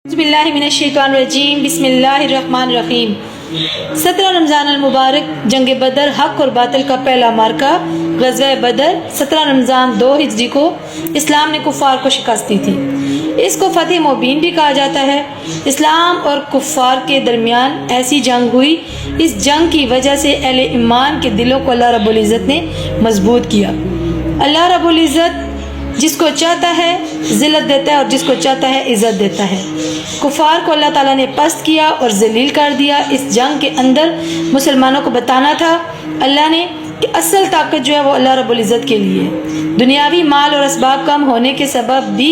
बिस्मिल्लाहिर्रहमानिर्रहीम बिस्मिल्लाहिर्रहमानिर्रहीम 17 रमज़ान المبارक जंग बदर हक और बातिल का पहला मार्का ग़ज़वा बदर 17 रमज़ान 2 हिजरी को इस्लाम ने कुफ़ार को शिकस्त दी थी। इसको फ़तह मुबीन भी कहा जाता है। इस्लाम और कुफ़ार के दरमियान ऐसी जंग हुई, इस जंग की वजह से अहले ईमान के दिलों को अल्लाह रब्बुल इज़्ज़त ने मजबूत किया। अल्लाह रब्बुल इज़्ज़त जिसको चाहता है ज़िल्लत देता है और जिसको चाहता है इज़्ज़त देता है। कुफ़ार को अल्लाह ताला ने पस्त किया और ज़लील कर दिया। इस जंग के अंदर मुसलमानों को बताना था अल्लाह ने कि असल ताकत जो है वो अल्लाह रब्बुल इज़्ज़त के लिए है। दुनियावी माल और असबाब कम होने के सबब भी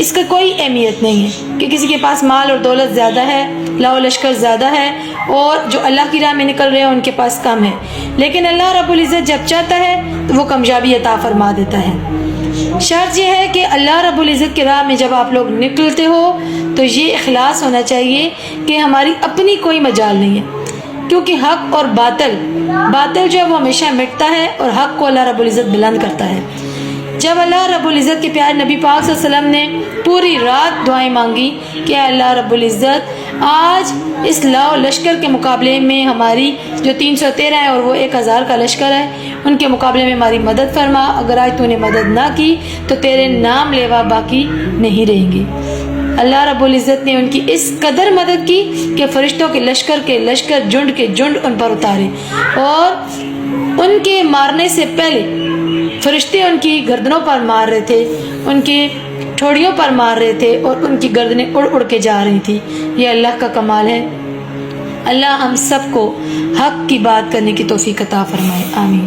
इसका कोई अहमियत नहीं है कि किसी के पास माल और दौलत ज़्यादा है, लाओ लश्कर ज़्यादा है और जो अल्लाह की राह में निकल रहे हैं उनके पास कम है। लेकिन अल्लाह रब्बुल इज़्ज़त जब चाहता है तो वो कामयाबी अता फरमा देता है। शर्त यह है कि अल्लाह रब्बुल इज़्ज़त की राह में जब आप लोग निकलते हो तो ये इखलास होना चाहिए कि हमारी अपनी कोई मजाल नहीं है, क्योंकि हक और बातिल जो है वो हमेशा मिटता है और हक को अल्लाह रब्बुल इज़्ज़त बुलंद करता है। जब अल्लाह रब्बुल इज़्ज़त के प्यारे नबी पाक सल्लल्लाहु अलैहि वसल्लम ने पूरी रात दुआएं मांगी कि अल्लाह रब्बुल इज़्ज़त आज इस लाओ लश्कर के मुकाबले में हमारी जो 313 है और वो 1000 का लश्कर है, उनके मुकाबले में हमारी मदद फरमा। अगर आज तूने मदद ना की तो तेरे नाम लेवा बाकी नहीं रहेंगे। अल्लाह रब्बुल इज़्ज़त ने उनकी इस कदर मदद की कि फरिश्तों के लश्कर झुंड के झुंड उन पर उतारे और उनके मारने से पहले फरिश्ते उनकी गर्दनों पर मार रहे थे, उनकी ठोड़ियों पर मार रहे थे और उनकी गर्दनें उड़ उड़ के जा रही थी। ये अल्लाह का कमाल है। अल्लाह हम सबको हक की बात करने की तौफीक अता फरमाए। आमीन।